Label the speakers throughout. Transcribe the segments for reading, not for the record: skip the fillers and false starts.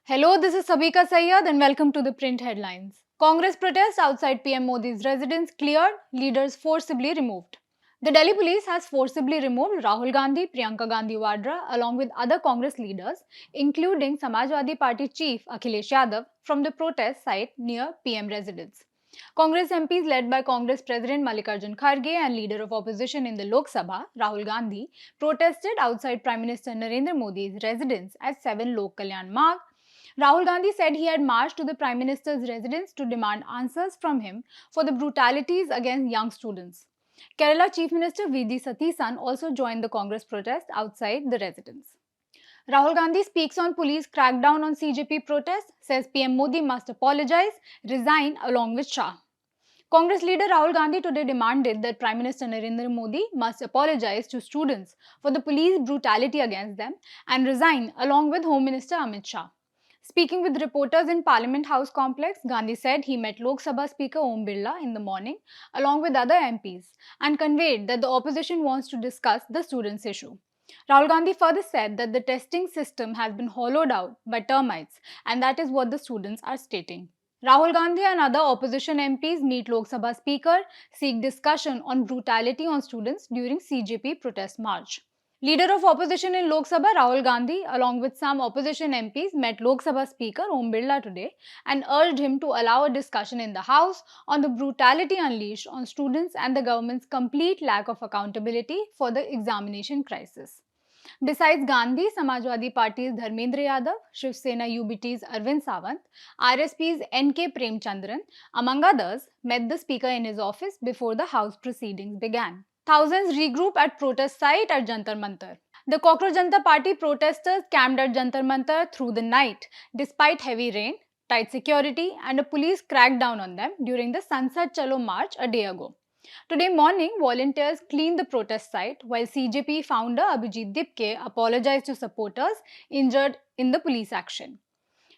Speaker 1: Hello, this is Sabika Sayyad and welcome to the print headlines. Congress protest outside PM Modi's residence cleared, leaders forcibly removed. The Delhi police has forcibly removed Rahul Gandhi, Priyanka Gandhi Vadra along with other Congress leaders, including Samajwadi Party chief Akhilesh Yadav, from the protest site near PM residence. Congress MPs led by Congress President Mallikarjun Kharge and leader of opposition in the Lok Sabha, Rahul Gandhi, protested outside Prime Minister Narendra Modi's residence at 7 Lok Kalyan Marg. Rahul Gandhi said he had marched to the Prime Minister's residence to demand answers from him for the brutalities against young students. Kerala Chief Minister V.D. Satisan also joined the Congress protest outside the residence. Rahul Gandhi speaks on police crackdown on CJP protests, says PM Modi must apologize, resign along with Shah. Congress leader Rahul Gandhi today demanded that Prime Minister Narendra Modi must apologize to students for the police brutality against them and resign along with Home Minister Amit Shah. Speaking with reporters in Parliament House complex, Gandhi said he met Lok Sabha Speaker Om Birla in the morning along with other MPs and conveyed that the opposition wants to discuss the students' issue. Rahul Gandhi further said that the testing system has been hollowed out by termites and that is what the students are stating. Rahul Gandhi and other opposition MPs meet Lok Sabha Speaker, seek discussion on brutality on students during CJP protest march. Leader of opposition in Lok Sabha, Rahul Gandhi, along with some opposition MPs, met Lok Sabha Speaker Om Birla today and urged him to allow a discussion in the House on the brutality unleashed on students and the government's complete lack of accountability for the examination crisis. Besides Gandhi, Samajwadi Party's Dharmendra Yadav, Shiv Sena UBT's Arvind Sawant, RSP's N.K. Premchandran, among others, met the Speaker in his office before the House proceedings began. Thousands regroup at protest site at Jantar Mantar. The Cockroach Janata Party protesters camped at Jantar Mantar through the night despite heavy rain, tight security and a police crackdown on them during the Sansad Chalo march a day ago. Today morning, volunteers cleaned the protest site while CJP founder Abhijit Dipke apologized to supporters injured in the police action.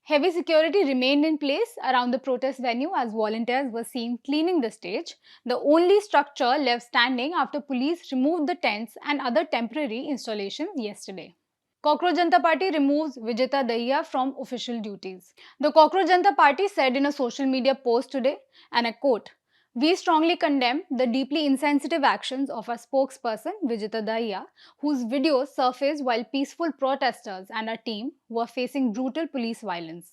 Speaker 1: Heavy security remained in place around the protest venue as volunteers were seen cleaning the stage, the only structure left standing after police removed the tents and other temporary installations yesterday. Cockroach Janata Party removes Vijeta Dahiya from official duties. The Cockroach Janata Party said in a social media post today, and I quote, "We strongly condemn the deeply insensitive actions of our spokesperson Vijeta Dahiya, whose videos surfaced while peaceful protesters and our team were facing brutal police violence.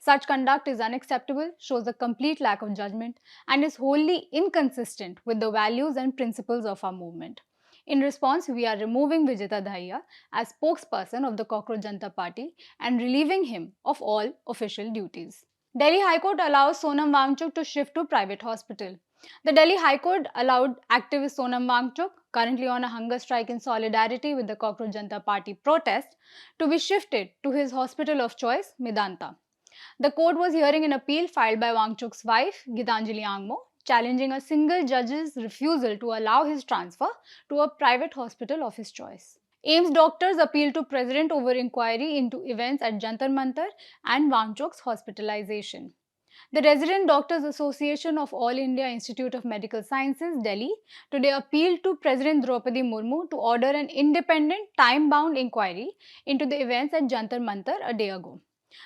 Speaker 1: Such conduct is unacceptable, shows a complete lack of judgment, and is wholly inconsistent with the values and principles of our movement. In response, we are removing Vijeta Dahiya as spokesperson of the Cockroach Janata Party and relieving him of all official duties." Delhi High Court allows Sonam Wangchuk to shift to private hospital. The Delhi High Court allowed activist Sonam Wangchuk, currently on a hunger strike in solidarity with the Cockroach Janata Party protest, to be shifted to his hospital of choice, Medanta. The court was hearing an appeal filed by Wangchuk's wife, Gitanjali Angmo, challenging a single judge's refusal to allow his transfer to a private hospital of his choice. AIIMS doctors appealed to President over inquiry into events at Jantar Mantar and Wangchuk's hospitalization. The Resident Doctors Association of All India Institute of Medical Sciences, Delhi, today appealed to President Draupadi Murmu to order an independent, time-bound inquiry into the events at Jantar Mantar a day ago.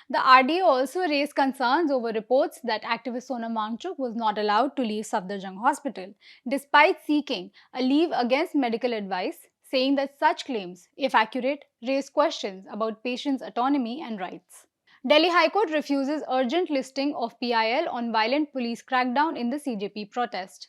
Speaker 1: The RDA also raised concerns over reports that activist Sonam Wangchuk was not allowed to leave Safdarjung Hospital, despite seeking a leave against medical advice, saying that such claims, if accurate, raise questions about patients' autonomy and rights. Delhi High Court refuses urgent listing of PIL on violent police crackdown in the CJP protest.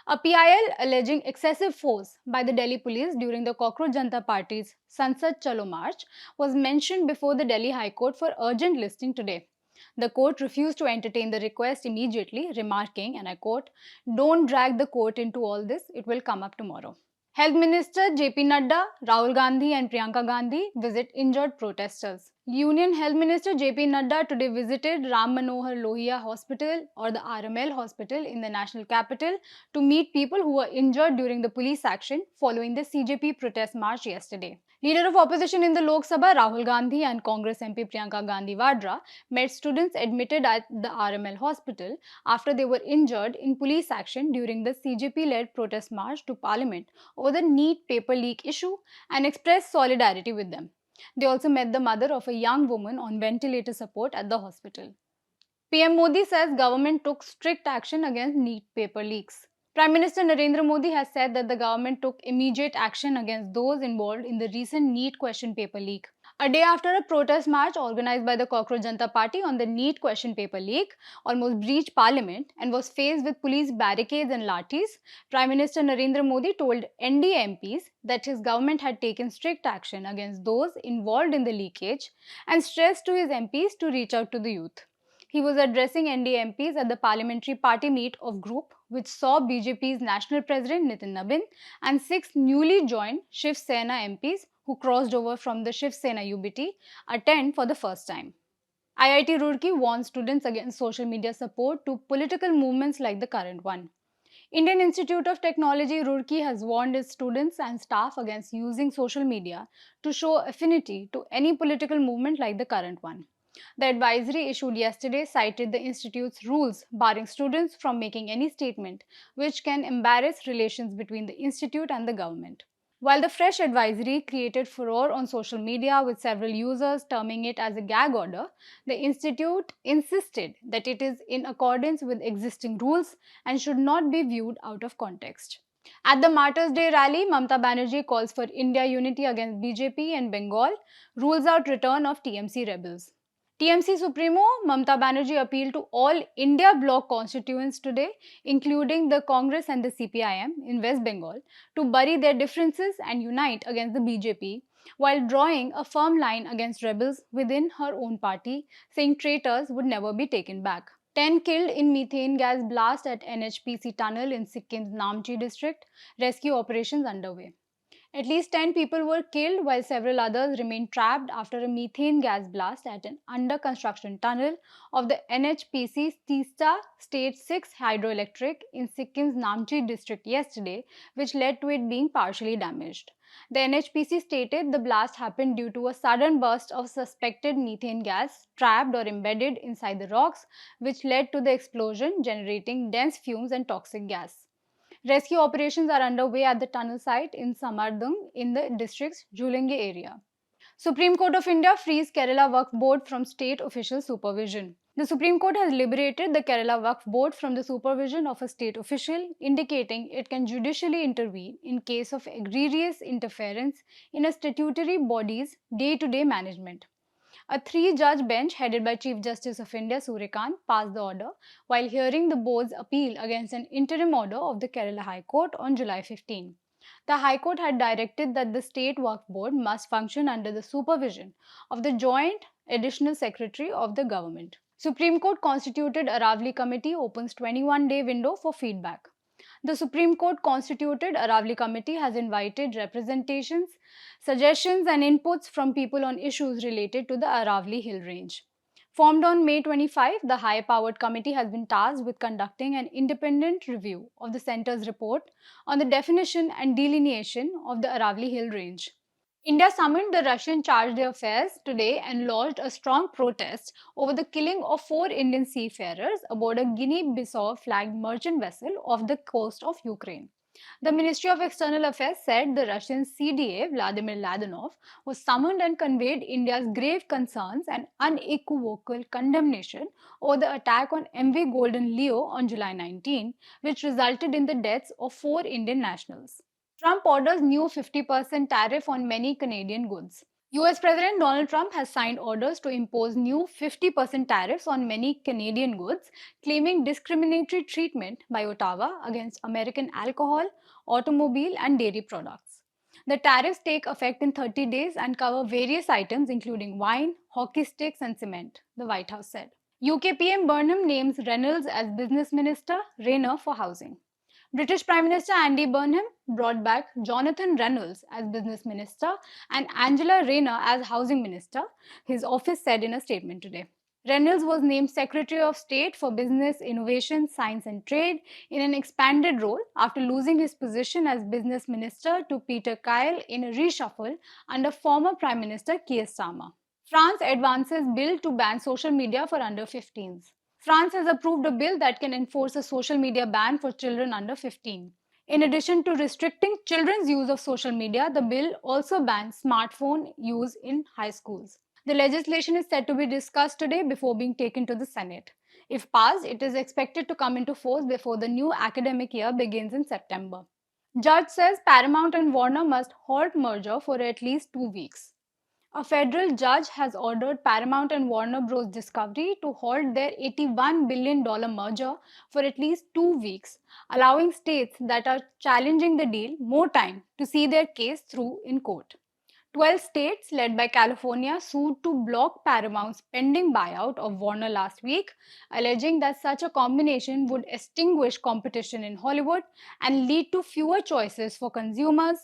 Speaker 1: A PIL alleging excessive force by the Delhi police during the Cockroach Janata Party's Sansad Chalo march was mentioned before the Delhi High Court for urgent listing today. The court refused to entertain the request immediately, remarking, and I quote, "Don't drag the court into all this, it will come up tomorrow." Health Minister JP Nadda, Rahul Gandhi and Priyanka Gandhi visit injured protesters. Union Health Minister JP Nadda today visited Ram Manohar Lohia Hospital or the RML Hospital in the national capital to meet people who were injured during the police action following the CJP protest march yesterday. Leader of opposition in the Lok Sabha, Rahul Gandhi and Congress MP Priyanka Gandhi Vadra met students admitted at the RML hospital after they were injured in police action during the CJP-led protest march to Parliament over the NEET paper leak issue and expressed solidarity with them. They also met the mother of a young woman on ventilator support at the hospital. PM Modi says government took strict action against NEET paper leaks. Prime Minister Narendra Modi has said that the government took immediate action against those involved in the recent NEET question paper leak. A day after a protest march organized by the Cockroach Janata Party on the NEET question paper leak almost breached parliament and was faced with police barricades and lathis, Prime Minister Narendra Modi told NDA MPs that his government had taken strict action against those involved in the leakage and stressed to his MPs to reach out to the youth. He was addressing NDA MPs at the parliamentary party meet of group, which saw BJP's national president Nitin Nabin and 6 newly joined Shiv Sena MPs who crossed over from the Shiv Sena UBT attend for the first time. IIT Roorkee warns students against social media support to political movements like the current one. Indian Institute of Technology Roorkee has warned its students and staff against using social media to show affinity to any political movement like the current one. The advisory issued yesterday cited the institute's rules barring students from making any statement which can embarrass relations between the institute and the government. While the fresh advisory created furore on social media with several users terming it as a gag order, the institute insisted that it is in accordance with existing rules and should not be viewed out of context. At the Martyrs' Day rally, Mamata Banerjee calls for India unity against BJP and Bengal, rules out return of TMC rebels. TMC Supremo Mamata Banerjee appealed to all India bloc constituents today, including the Congress and the CPIM in West Bengal, to bury their differences and unite against the BJP, while drawing a firm line against rebels within her own party, saying traitors would never be taken back. 10 killed in methane gas blast at NHPC tunnel in Sikkim's Namchi district, rescue operations underway. At least 10 people were killed while several others remained trapped after a methane gas blast at an under construction tunnel of the NHPC Teesta State 6 hydroelectric in Sikkim's Namchi district yesterday, which led to it being partially damaged. The NHPC stated the blast happened due to a sudden burst of suspected methane gas trapped or embedded inside the rocks, which led to the explosion, generating dense fumes and toxic gas. Rescue operations are underway at the tunnel site in Samardung in the district's Julenge area. Supreme Court of India frees Kerala Waqf Board from state official supervision. The Supreme Court has liberated the Kerala Waqf Board from the supervision of a state official, indicating it can judicially intervene in case of egregious interference in a statutory body's day-to-day management. A three-judge bench headed by Chief Justice of India Suryakant passed the order while hearing the board's appeal against an interim order of the Kerala High Court on July 15. The High Court had directed that the State Waqf Board must function under the supervision of the Joint Additional Secretary of the Government. Supreme Court constituted Aravalli Committee opens 21-day window for feedback. The Supreme Court constituted Aravalli Committee has invited representations, suggestions and inputs from people on issues related to the Aravalli Hill Range. Formed on May 25, the high-powered committee has been tasked with conducting an independent review of the centre's report on the definition and delineation of the Aravalli Hill Range. India summoned the Russian charge d'affaires today and lodged a strong protest over the killing of 4 Indian seafarers aboard a Guinea-Bissau flagged merchant vessel off the coast of Ukraine. The Ministry of External Affairs said the Russian CDA, Vladimir Ladanov, was summoned and conveyed India's grave concerns and unequivocal condemnation over the attack on MV Golden Leo on July 19, which resulted in the deaths of 4 Indian nationals. Trump orders new 50% tariff on many Canadian goods. US President Donald Trump has signed orders to impose new 50% tariffs on many Canadian goods, claiming discriminatory treatment by Ottawa against American alcohol, automobile, and dairy products. The tariffs take effect in 30 days and cover various items including wine, hockey sticks, and cement, the White House said. UK PM Burnham names Reynolds as business minister, Rayner for housing. British Prime Minister Andy Burnham brought back Jonathan Reynolds as Business Minister and Angela Rayner as Housing Minister, his office said in a statement today. Reynolds was named Secretary of State for Business, Innovation, Science and Trade in an expanded role after losing his position as Business Minister to Peter Kyle in a reshuffle under former Prime Minister Keir Starmer. France advances bill to ban social media for under 15s. France has approved a bill that can enforce a social media ban for children under 15. In addition to restricting children's use of social media, the bill also bans smartphone use in high schools. The legislation is set to be discussed today before being taken to the Senate. If passed, it is expected to come into force before the new academic year begins in September. Judge says Paramount and Warner must halt merger for at least 2 weeks. A federal judge has ordered Paramount and Warner Bros. Discovery to halt their $81 billion merger for at least 2 weeks, allowing states that are challenging the deal more time to see their case through in court. 12 states, led by California, sued to block Paramount's pending buyout of Warner last week, alleging that such a combination would extinguish competition in Hollywood and lead to fewer choices for consumers,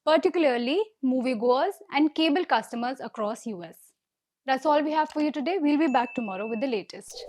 Speaker 1: particularly moviegoers and cable customers across US. That's all we have for you today. We'll be back tomorrow with the latest.